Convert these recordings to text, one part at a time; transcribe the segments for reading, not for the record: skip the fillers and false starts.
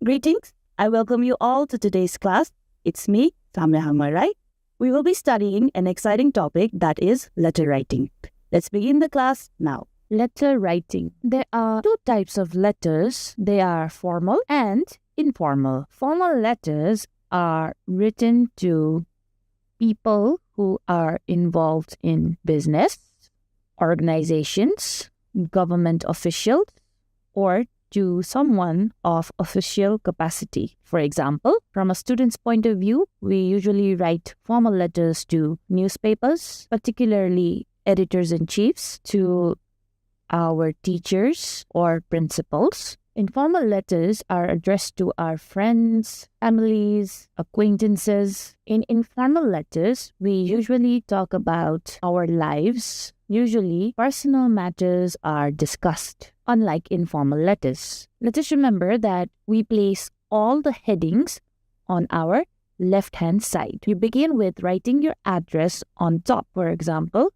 Greetings. I welcome you all to today's class. It's me, Samyo Hangma Rai. We will be studying an exciting topic that is letter writing. Let's begin the class now. Letter writing. There are two types of letters. They are formal and informal. Formal letters are written to people who are involved in business, organizations, government officials, or to someone of official capacity. For example, from a student's point of view, we usually write formal letters to newspapers, particularly editors-in-chiefs, to our teachers or principals. Informal letters are addressed to our friends, families, acquaintances. In informal letters, we usually talk about our lives. Usually, personal matters are discussed, unlike informal letters. Let us remember that we place all the headings on our left-hand side. You begin with writing your address on top. For example,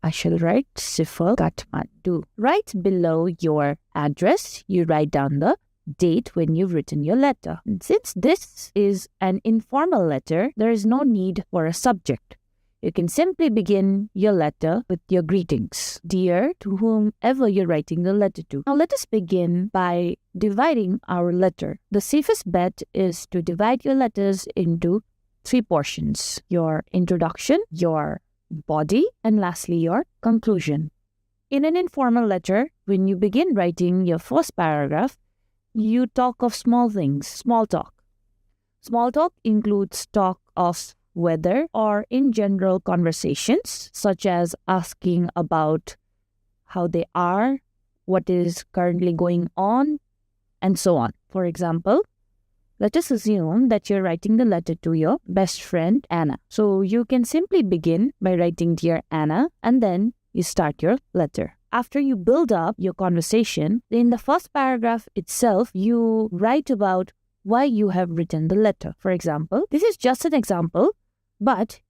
I shall write Sifal, Kathmandu. Right below your address, you write down the date when you've written your letter. And since this is an informal letter, there is no need for a subject. You can simply begin your letter with your greetings, dear to whomever you're writing the letter to. Now let us begin by dividing our letter. The safest bet is to divide your letters into three portions: your introduction, your body, and lastly your conclusion. In an informal letter, when you begin writing your first paragraph, you talk of small things, small talk. Small talk includes talk of weather or in general conversations, such as asking about how they are, what is currently going on, and so on. For example, let us assume that you're writing the letter to your best friend, Anna. So you can simply begin by writing Dear Anna, and then you start your letter. After you build up your conversation, in the first paragraph itself, you write about why you have written the letter. For example, this is just an example, but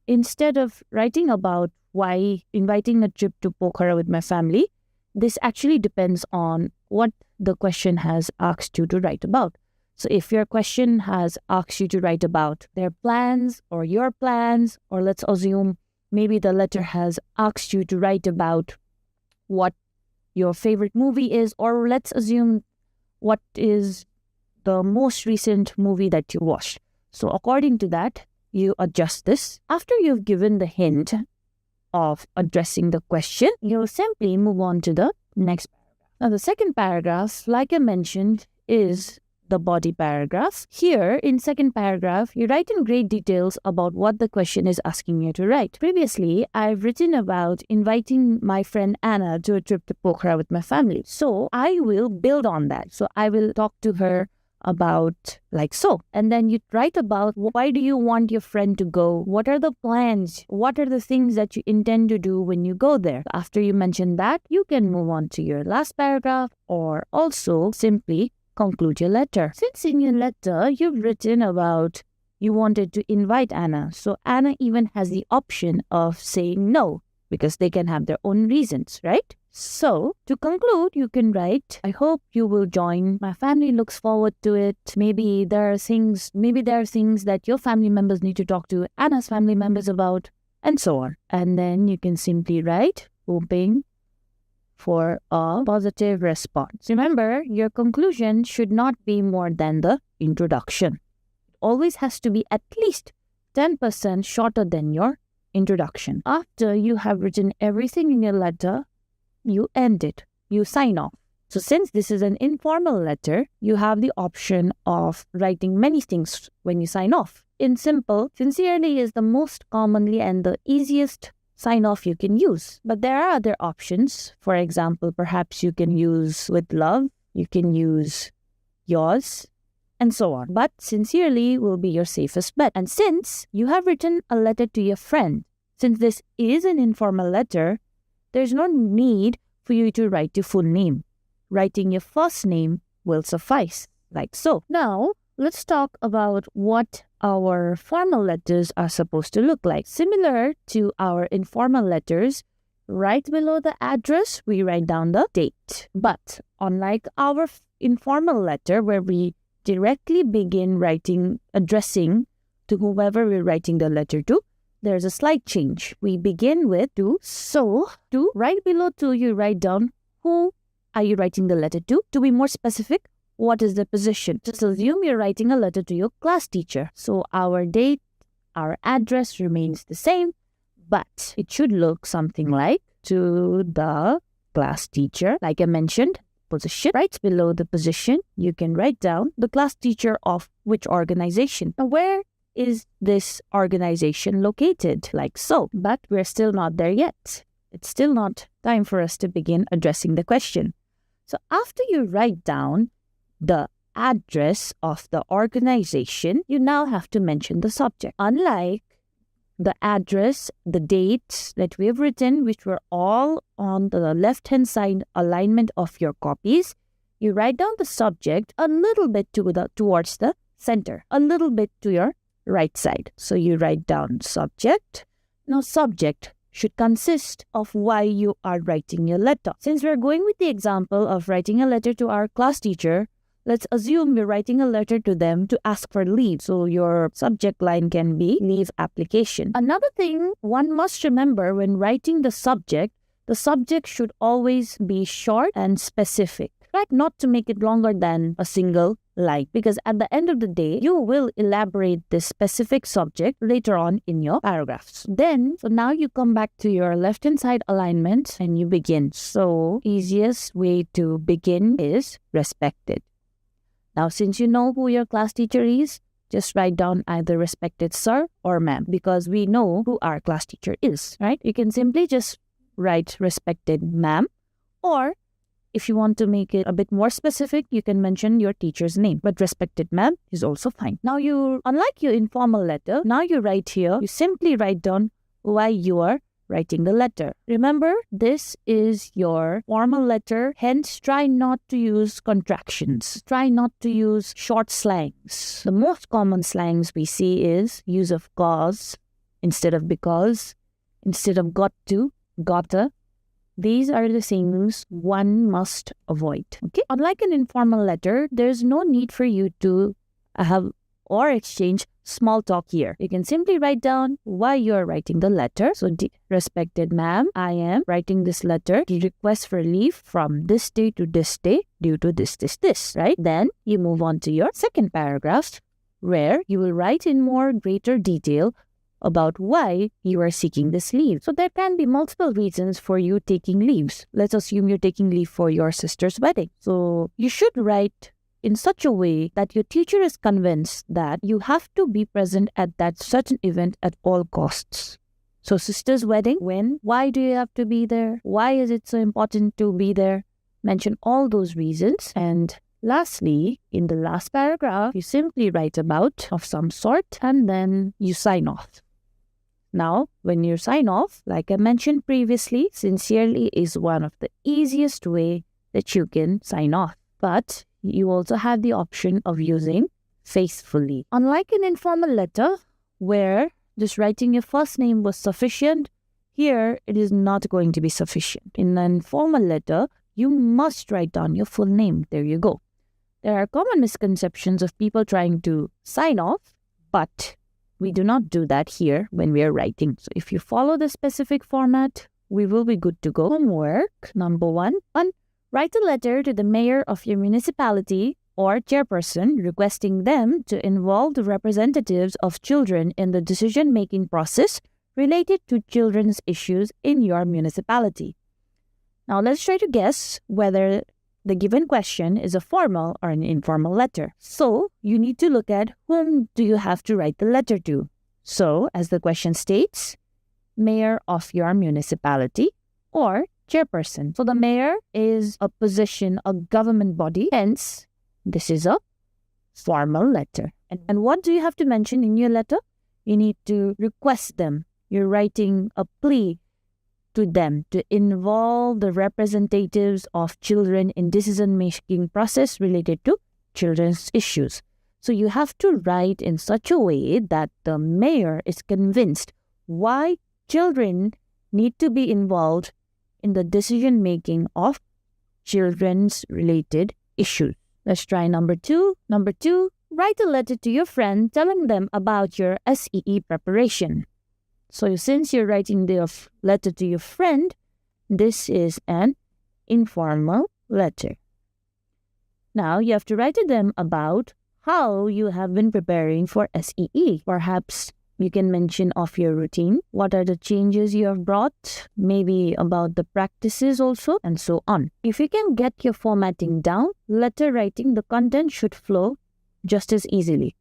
instead of writing about why inviting a trip to Pokhara with my family, this actually depends on what the question has asked you to write about. So if your question has asked you to write about their plans or your plans, or let's assume maybe the letter has asked you to write about what your favorite movie is, or let's assume what is the most recent movie that you watched. So according to that, you adjust this. After you've given the hint of addressing the question, you simply move on to the next paragraph. Now, the second paragraph, like I mentioned, is the body paragraph. Here, in second paragraph, you write in great details about what the question is asking you to write. Previously, I've written about inviting my friend Anna to a trip to Pokhara with my family. So I will build on that. So I will talk to her about like so. And then you write about why do you want your friend to go? What are the plans? What are the things that you intend to do when you go there? After you mention that, you can move on to your last paragraph or also simply conclude your letter. Since in your letter, you've written about you wanted to invite Anna. So Anna even has the option of saying no because they can have their own reasons, right? So, to conclude, you can write, I hope you will join. My family looks forward to it. Maybe there are things that your family members need to talk to Anna's family members about, and so on. And then you can simply write, hoping for a positive response. Remember, your conclusion should not be more than the introduction. It always has to be at least 10% shorter than your introduction. After you have written everything in your letter, you end it. You sign off. So since this is an informal letter, you have the option of writing many things when you sign off. In simple, sincerely is the most commonly and the easiest sign off you can use. But there are other options. For example, perhaps you can use with love, you can use yours, and so on. But sincerely will be your safest bet. And since you have written a letter to your friend, since this is an informal letter, there's no need for you to write your full name. Writing your first name will suffice, like so. Now, let's talk about what our formal letters are supposed to look like. Similar to our informal letters, right below the address, we write down the date. But unlike our informal letter where we directly begin addressing to whoever we're writing the letter to, there's a slight change. We begin with to. So, to, right below to, you write down who are you writing the letter to. To be more specific, what is the position? Just assume you're writing a letter to your class teacher. So, our date, our address remains the same, but it should look something like to the class teacher. Like I mentioned, position. Right below the position, you can write down the class teacher of which organization. Now, where is this organization located? Like so. But we're still not there yet. It's still not time for us to begin addressing the question. So after you write down the address of the organization, you now have to mention the subject. Unlike the address, the dates that we have written, which were all on the left-hand side alignment of your copies, you write down the subject a little bit towards the center, a little bit to your right side. So you write down subject. Now subject should consist of why you are writing your letter. Since we're going with the example of writing a letter to our class teacher, let's assume you're writing a letter to them to ask for leave. So your subject line can be leave application. Another thing one must remember when writing the subject should always be short and specific. Try not to make it longer than a single line, because at the end of the day, you will elaborate this specific subject later on in your paragraphs. So now you come back to your left-hand side alignment and you begin. So easiest way to begin is respected. Now, since you know who your class teacher is, just write down either respected sir or ma'am, because we know who our class teacher is, right? You can simply just write respected ma'am, or if you want to make it a bit more specific, you can mention your teacher's name, but respected ma'am is also fine. Now unlike your informal letter, now you write here, you simply write down why you are writing the letter. Remember, this is your formal letter, hence try not to use contractions. Try not to use short slangs. The most common slangs we see is use of cause instead of because, instead of got to, gotta. These are the things one must avoid. Okay? Unlike an informal letter, there's no need for you to have or exchange small talk here. You can simply write down why you are writing the letter. So, respected ma'am, I am writing this letter to request for leave from this day to this day due to this, right? Then you move on to your second paragraph, where you will write in more greater detail about why you are seeking this leave. So there can be multiple reasons for you taking leaves. Let's assume you're taking leave for your sister's wedding. So you should write in such a way that your teacher is convinced that you have to be present at that certain event at all costs. So sister's wedding, when? Why do you have to be there? Why is it so important to be there? Mention all those reasons. And lastly, in the last paragraph, you simply write about of some sort and then you sign off. Now, when you sign off, like I mentioned previously, sincerely is one of the easiest way that you can sign off. But you also have the option of using faithfully. Unlike an informal letter, where just writing your first name was sufficient, here it is not going to be sufficient. In an informal letter, you must write down your full name. There you go. There are common misconceptions of people trying to sign off, but we do not do that here when we are writing. So if you follow the specific format, we will be good to go. Homework number 1. Write a letter to the mayor of your municipality or chairperson requesting them to involve the representatives of children in the decision-making process related to children's issues in your municipality. Now let's try to guess whether the given question is a formal or an informal letter. So you need to look at whom do you have to write the letter to. So as the question states, mayor of your municipality or chairperson. So the mayor is a position, a government body. Hence, this is a formal letter. And what do you have to mention in your letter? You need to request them. You're writing a plea to them to involve the representatives of children in decision-making process related to children's issues. So you have to write in such a way that the mayor is convinced why children need to be involved in the decision-making of children's related issues. Let's try number 2. Number 2, write a letter to your friend telling them about your SEE preparation. So since you're writing the letter to your friend, this is an informal letter. Now you have to write to them about how you have been preparing for SEE. Perhaps you can mention of your routine, what are the changes you have brought, maybe about the practices also, and so on. If you can get your formatting down, letter writing, the content should flow just as easily.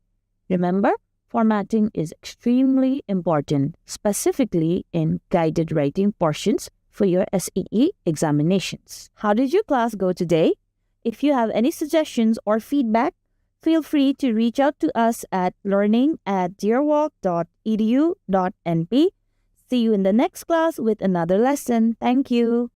Remember, formatting is extremely important, specifically in guided writing portions for your SEE examinations. How did your class go today? If you have any suggestions or feedback, feel free to reach out to us at learning@dearwalk.edu.np. See you in the next class with another lesson. Thank you.